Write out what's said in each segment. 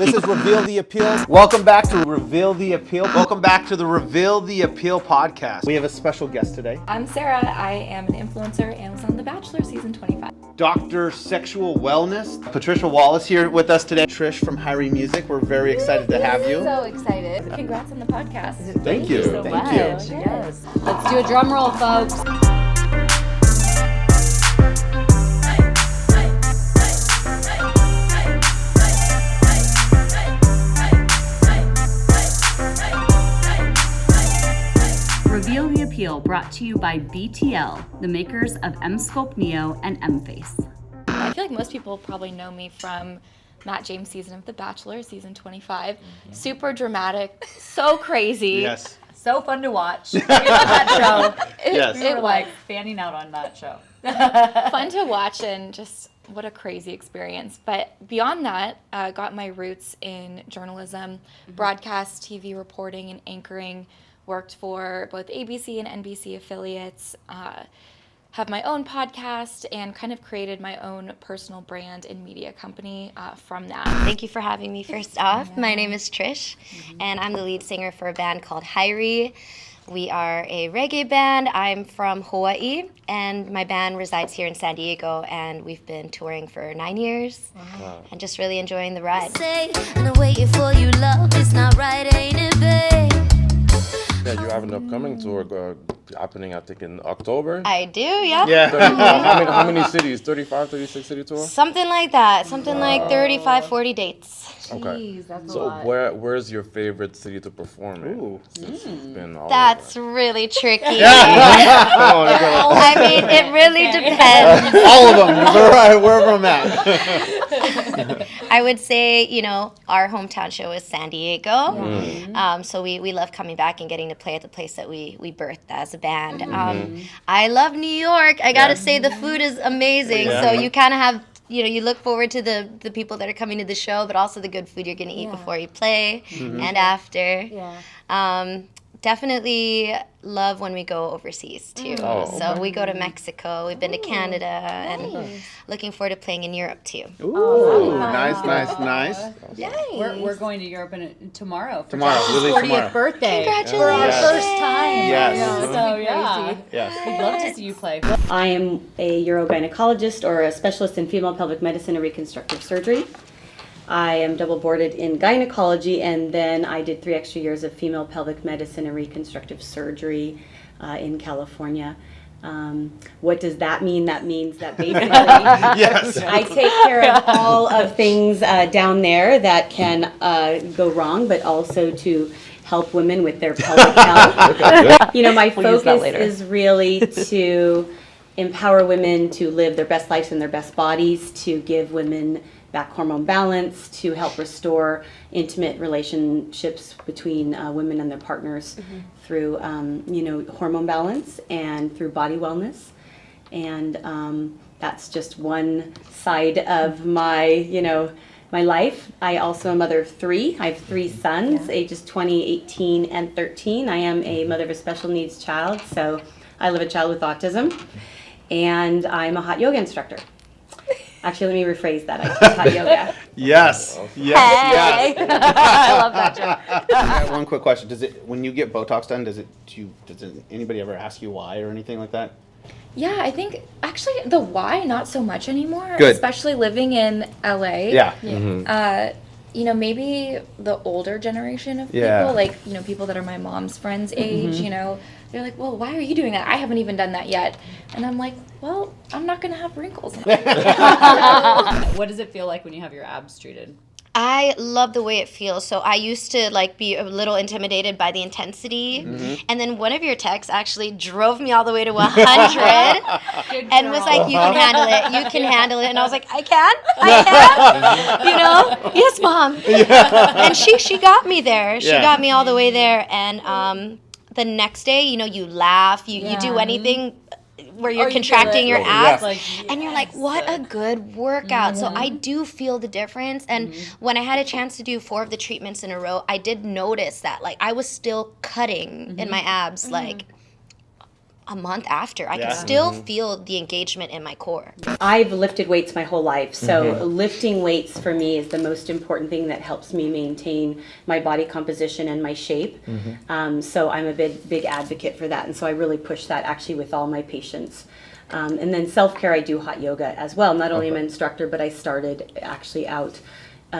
This is Reveal the Appeal. Welcome back to Reveal the Appeal. Welcome back to the Reveal the Appeal podcast. We have a special guest today. I'm Sarah. I am an influencer and was on The Bachelor season 25. Dr. Sexual Wellness, Patricia Wallace here with us today. Trish from Hyrie Music. We're very excited to have you. So excited. Congrats on the podcast. Thank you. so Thank much. you. Yes. Let's do a drum roll, folks. Reveal the Appeal, brought to you by BTL, the makers of EmSculpt Neo and EmFace. I feel like most people probably know me from Matt James' season of The Bachelor, season 25. Super dramatic, so crazy. Yes. So fun to watch. We love that show. Yes. We were like fanning out on that show. Fun to watch and just what a crazy experience. But beyond that, I got my roots in journalism, broadcast, TV reporting, and anchoring. Worked for both ABC and NBC affiliates, have my own podcast, and kind of created my own personal brand and media company from that. Thank you for having me first off. My name is Trish, and I'm the lead singer for a band called Hyrie. We are a reggae band. I'm from Hawaii, and my band resides here in San Diego, and we've been touring for 9 years, and just really enjoying the ride. Say, and I'm waiting for you, love, it's not right, ain't it, babe? Yeah, you have an upcoming tour happening, I think, in October. I do, yeah. Yeah. How many cities? 35, 36 city tour? Something like that. Something like 35, 40 dates. Okay. Jeez, that's a So lot. where's your favorite city to perform in? Ooh. Since you've been all That's really tricky. Come on, girl. I mean, it really depends. All of them. Wherever I'm at. I would say, our hometown show is San Diego. So we love coming back and getting to play at the place that we birthed as a band. I love New York. I got to say the food is amazing. Yeah. So you kind of have, you look forward to the people that are coming to the show, but also the good food you're going to eat before you play and after. Yeah. Definitely love when we go overseas too. Oh, So we go to Mexico, we've been to Canada, and looking forward to playing in Europe too. Ooh, nice. We're going to Europe tomorrow. For Tomorrow. Josh's We leave 40th tomorrow. birthday. Congratulations. For our first time. Yes. Yeah, so yeah. Yes. We'd love to see you play. I am a urogynecologist or a specialist in female pelvic medicine and reconstructive surgery. I am double boarded in gynecology, and then I did 3 extra years of female pelvic medicine and reconstructive surgery in California. What does that mean? That means that basically Yes. I take care of all of things down there that can go wrong, but also to help women with their pelvic health. My use that focus later. is really to empower women to live their best lives in their best bodies, to give women back hormone balance, to help restore intimate relationships between women and their partners through, hormone balance and through body wellness. And that's just one side of my, my life. I also am a mother of 3. I have 3 sons, ages 20, 18, and 13. I am a mother of a special needs child, so I live a child with autism. And I'm a hot yoga instructor. Actually, let me rephrase that. I teach hot yoga. Yes. I love that joke. I got one quick question. When you get Botox done, does anybody ever ask you why or anything like that? Yeah, I think actually the why, not so much anymore. Good. Especially living in LA. Yeah. Maybe the older generation of people, Yeah. like, people that are my mom's friends' age, they're like, well, why are you doing that? I haven't even done that yet. And I'm like, well, I'm not going to have wrinkles. What does it feel like when you have your abs treated? I love the way it feels. So I used to be a little intimidated by the intensity. And then one of your texts actually drove me all the way to 100 and was like, you can handle it. You can handle it. And I was like, I can? Yes, Mom. And she got me there. She got me all the way there. And the next day, you laugh, you do anything where you're contracting your abs, and you're like, what a good workout. So I do feel the difference. And when I had a chance to do 4 of the treatments in a row, I did notice that I was still cutting in my abs a month after, I can still feel the engagement in my core. I've lifted weights my whole life, so lifting weights for me is the most important thing that helps me maintain my body composition and my shape. So I'm a big advocate for that, and so I really push that actually with all my patients. And then self-care, I do hot yoga as well. Not only am I an instructor, but I started actually out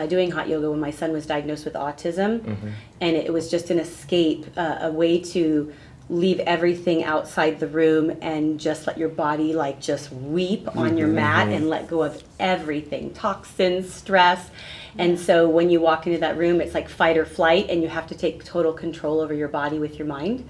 doing hot yoga when my son was diagnosed with autism, and it was just an escape, a way to leave everything outside the room and just let your body like just weep on your mat and let go of everything, toxins, stress. And so when you walk into that room, it's like fight or flight, and you have to take total control over your body with your mind.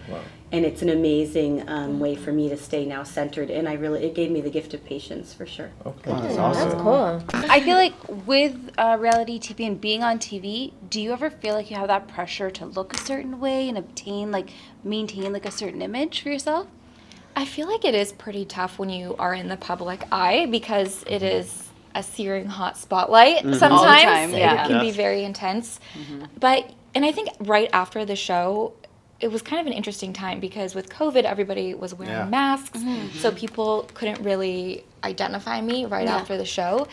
And it's an amazing way for me to stay now centered, and it gave me the gift of patience for sure. Okay, that's awesome. That's cool. I feel like with reality TV and being on TV, do you ever feel like you have that pressure to look a certain way and maintain like a certain image for yourself? I feel like it is pretty tough when you are in the public eye because it is a searing hot spotlight sometimes. All the time, yeah. It can be very intense. And I think right after the show, it was kind of an interesting time because with COVID, everybody was wearing masks, so people couldn't really identify me right after the show.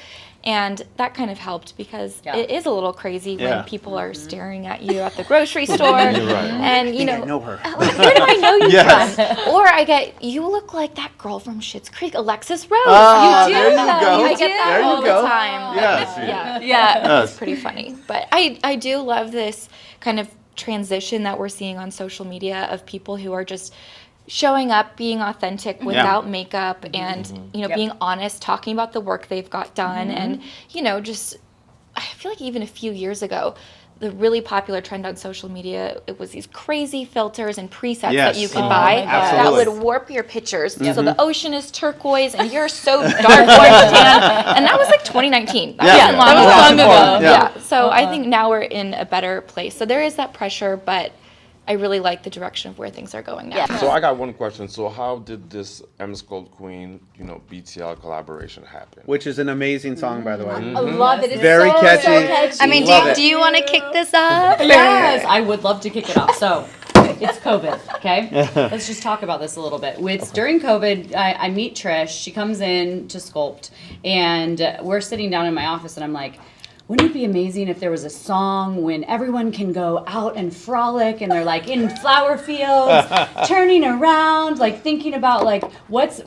And that kind of helped because it is a little crazy when people are staring at you at the grocery store. And, you know her. Where do I know you from? Or I get, you look like that girl from Schitt's Creek, Alexis Rose. You do? There you go. I get that all the time. Yes. Yeah, it's pretty funny. But I do love this kind of transition that we're seeing on social media of people who are just showing up, being authentic without makeup, and being honest, talking about the work they've got done, and just I feel like even a few years ago, the really popular trend on social media, it was these crazy filters and presets that you could buy that would warp your pictures. So the ocean is turquoise and you're so dark orange tan. And that was like 2019. That wasn't long ago. So I think now we're in a better place. So there is that pressure, but I really like the direction of where things are going now. So I got one question. So how did this EmSculpt Queen, BTL collaboration happen? Which is an amazing song, by the way. I love it. It's Very so catchy. catchy. I mean, do you want to kick this off? Yes, I would love to kick it off. So it's COVID, okay? Let's just talk about this a little bit. It's during COVID. I meet Trish. She comes in to sculpt, and we're sitting down in my office, and I'm like, wouldn't it be amazing if there was a song when everyone can go out and frolic and they're like in flower fields, turning around, like thinking about like what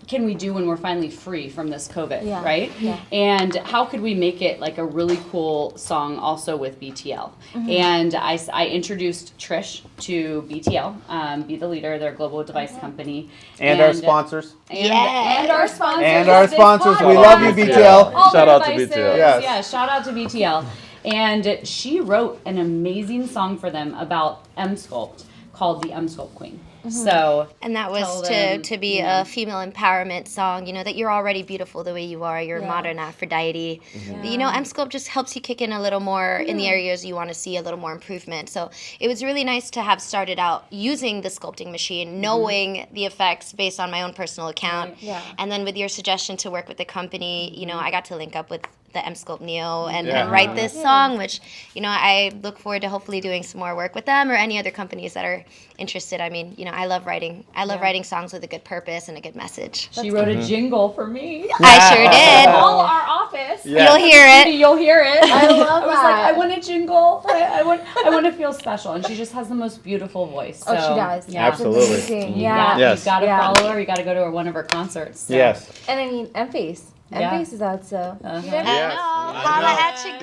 can we do when we're finally free from this COVID, right? Yeah. And how could we make it like a really cool song also with BTL? And I introduced Trish to BTL, Be the Leader, their global device company. And our sponsors. And our sponsors. And our sponsors. We love you, BTL. Shout out to BTL. Yes. Yeah, shout out to BTL. And she wrote an amazing song for them about EmSculpt called the EmSculpt Queen. So, and that was to be a female empowerment song, that you're already beautiful the way you are, you're modern Aphrodite. EmSculpt just helps you kick in a little more in the areas you want to see a little more improvement. So it was really nice to have started out using the sculpting machine, knowing the effects based on my own personal account. And then with your suggestion to work with the company, I got to link up with the EmSculpt Neo and write this song, which, I look forward to hopefully doing some more work with them or any other companies that are interested. I mean, I love writing. I love writing songs with a good purpose and a good message. she wrote a jingle for me. I sure did. Call our office. You'll hear it. You'll hear it. I love was like, I want a jingle. I want to feel special. And she just has the most beautiful voice. So, Oh, she does. Yeah. Absolutely. Yeah. Yes. You got to follow her. You got to go to one of her concerts. So. Yes. And I mean, M-Face. M-Face is out, so. I know. Holla at your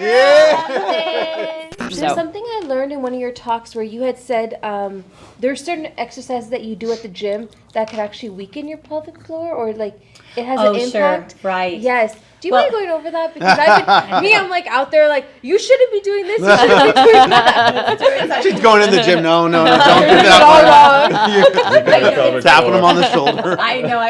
girl. There's something I learned in one of your talks where you had said there are certain exercises that you do at the gym that could actually weaken your pelvic floor, or like it has an impact. Sure. Right. Yes. Do you mind going over that? Because I'm like out there like, you shouldn't be doing this, you shouldn't be doing that. She's going in the gym. No, don't do that. Tapping him on the shoulder. I know.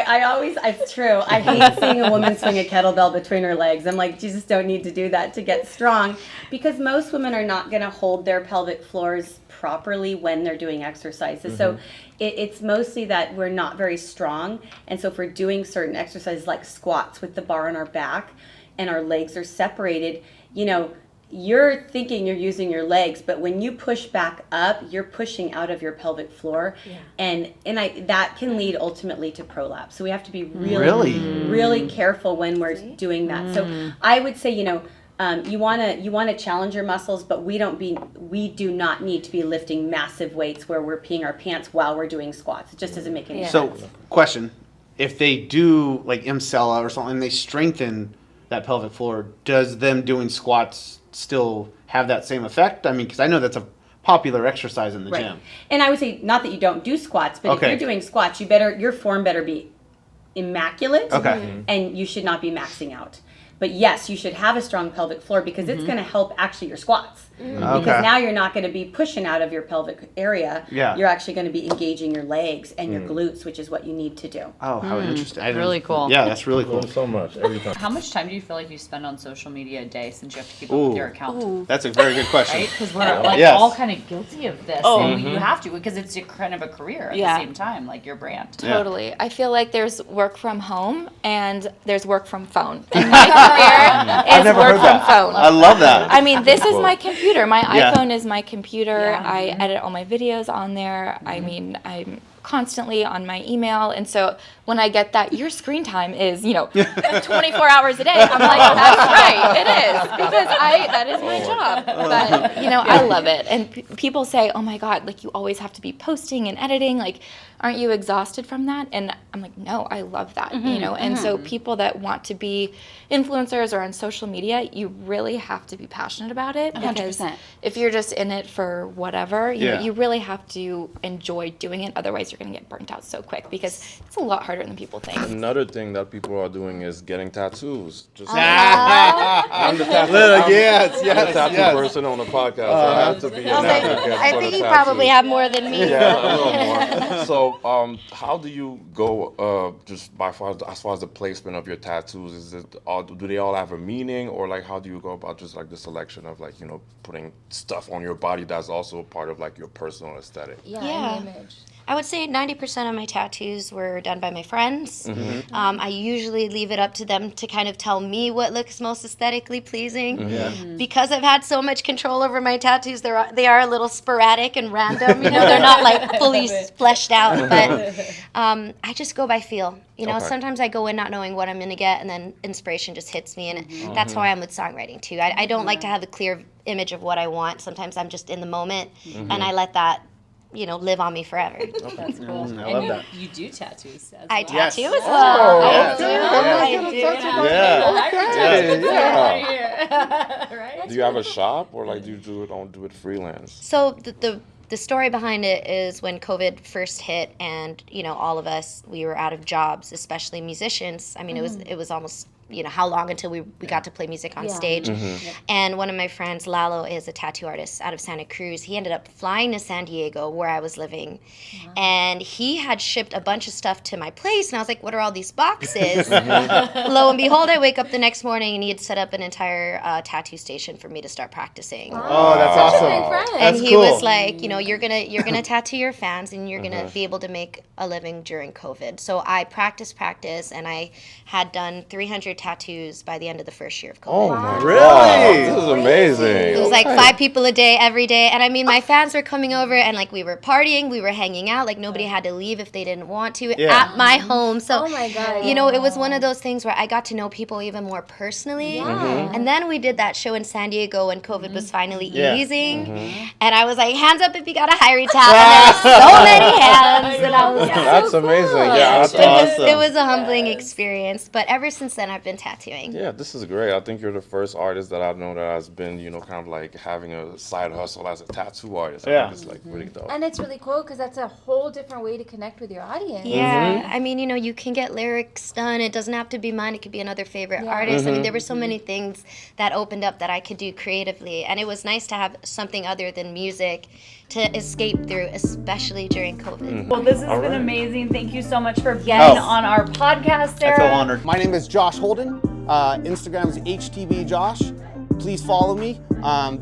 It's true. I hate seeing a woman swing a kettlebell between her legs. I'm like, you just don't need to do that to get strong, because most women are not going to hold their pelvic floors properly when they're doing exercises. So it's mostly that we're not very strong. And so if we're doing certain exercises like squats with the bar on our back and our legs are separated, you're thinking you're using your legs, but when you push back up, you're pushing out of your pelvic floor, and that can lead ultimately to prolapse. So we have to be really careful when we're doing that. So I would say, you want to challenge your muscles, but we do not need to be lifting massive weights where we're peeing our pants while we're doing squats. It just doesn't make any sense. So, question: if they do like EmSculpt or something, and they strengthen that pelvic floor, does them doing squats still have that same effect? I mean, because I know that's a popular exercise in the gym. And I would say not that you don't do squats, but if you're doing squats, your form better be immaculate, and you should not be maxing out. But yes, you should have a strong pelvic floor because it's going to help actually your squats. Because now you're not going to be pushing out of your pelvic area. Yeah. You're actually going to be engaging your legs and your glutes, which is what you need to do. Oh, how interesting. Really cool. Yeah, that's really cool. So much, every time. How much time do you feel like you spend on social media a day since you have to keep up with your account? That's a very good question. Right? Because we're all kind of guilty of this. And you have to, because it's kind of a career at the same time, like your brand. Totally. I feel like there's work from home and there's work from phone. And my career is work from phone. I love that. I mean, this is my computer. My iPhone is my computer. I edit all my videos on there. I mean, I'm constantly on my email, and so when I get that your screen time is 24 hours a day, I'm like, that's right, it is, because that is my job. But I love it. And people say, oh my god, like you always have to be posting and editing, like aren't you exhausted from that? And I'm like, no, I love that. And so people that want to be influencers or on social media, you really have to be passionate about it, because 100%. if you're just in it for whatever, you really have to enjoy doing it, otherwise you're going to get burnt out so quick, because it's a lot harder than people think. Another thing that people are doing is getting tattoos. Just I'm the tattoo. I'm the tattoo person on the podcast. I have to be an advocate I for think the you tattoos. probably have more than me. Yeah, a little more. So, how do you go just as far as the placement of your tattoos? Is it do they all have a meaning, or like how do you go about just like the selection of like putting stuff on your body that's also part of like your personal aesthetic? Yeah. Image. I would say 90% of my tattoos were done by my friends. I usually leave it up to them to kind of tell me what looks most aesthetically pleasing. Because I've had so much control over my tattoos, they are a little sporadic and random. They're not like fully fleshed out. But I just go by feel. Sometimes I go in not knowing what I'm going to get, and then inspiration just hits me. And that's how I am with songwriting, too. I don't like to have a clear image of what I want. Sometimes I'm just in the moment, and I let that live on me forever. That's cool. I love that. You do tattoos as I well. tattoo as well. Right? Do you have a shop, or like do you do it freelance? So the story behind it is when COVID first hit, and all of us, we were out of jobs, especially musicians. I mean, it was almost how long until we got to play music on stage. And one of my friends, Lalo, is a tattoo artist out of Santa Cruz. He ended up flying to San Diego, where I was living, and he had shipped a bunch of stuff to my place, and I was like, what are all these boxes? Lo and behold, I wake up the next morning, and he had set up an entire tattoo station for me to start practicing. Oh, that's awesome. And he was like, you're gonna tattoo your fans, and you're gonna be able to make a living during COVID. So I practice, and I had done 300 tattoos by the end of the first year of COVID. Oh my Really? God, this is amazing. It was like 5 people a day, every day. And I mean, my fans were coming over, and like we were partying, we were hanging out, like nobody had to leave if they didn't want to at my home. So, Oh my God. it was one of those things where I got to know people even more personally. And then we did that show in San Diego when COVID was finally easing. And I was like, hands up if you got a Hyrie tat. And there were so many hands. And I was like, That's amazing. Yeah, that's awesome. it was a humbling experience. But ever since then, I've been tattooing. Yeah, this is great. I think you're the first artist that I've known that has been, kind of like having a side hustle as a tattoo artist. I think it's like really dope. And it's really cool because that's a whole different way to connect with your audience. Yeah, I mean, you can get lyrics done. It doesn't have to be mine. It could be another favorite artist. I mean, there were so many things that opened up that I could do creatively. And it was nice to have something other than music to escape through, especially during COVID. Well, this has been amazing. Thank you so much for being on our podcast, Sarah. I feel honored. My name is Josh Holden. Instagram is HTBJosh. Please follow me.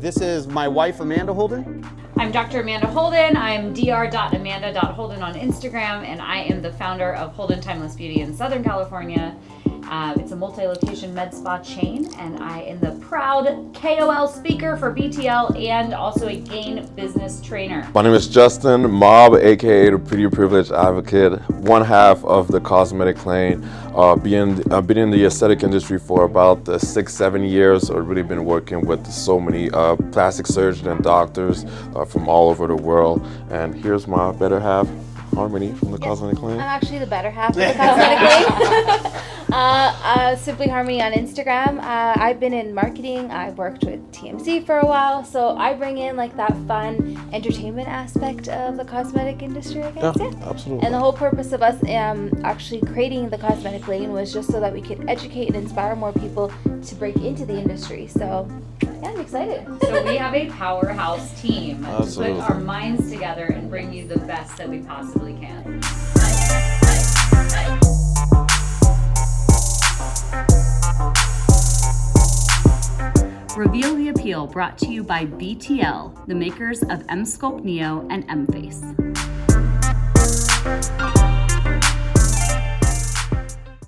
This is my wife, Amanda Holden. I'm Dr. Amanda Holden. I'm dr.amanda.holden on Instagram, and I am the founder of Holden Timeless Beauty in Southern California. It's a multi-location med spa chain, and I am the proud KOL speaker for BTL and also a GAIN business trainer. My name is Justin Mob, aka the Pretty Privileged Advocate, one half of the Cosmetic Lane. I've been in the aesthetic industry for about 6-7 years. I've really been working with so many plastic surgeons and doctors from all over the world. And here's my better half, Harmony from the Cosmetic Lane. I'm actually the better half of the Cosmetic Lane. Simply Harmony on Instagram. I've been in marketing. I've worked with TMZ for a while, so I bring in like that fun entertainment aspect of the cosmetic industry, I guess. Yeah, absolutely. And the whole purpose of us actually creating the Cosmetic Lane was just so that we could educate and inspire more people to break into the industry. So yeah, I'm excited. So we have a powerhouse team Absolutely. to put our minds together and bring you the best that we possibly can. Reveal the Appeal brought to you by BTL, the makers of EmSculpt Neo and EmFace.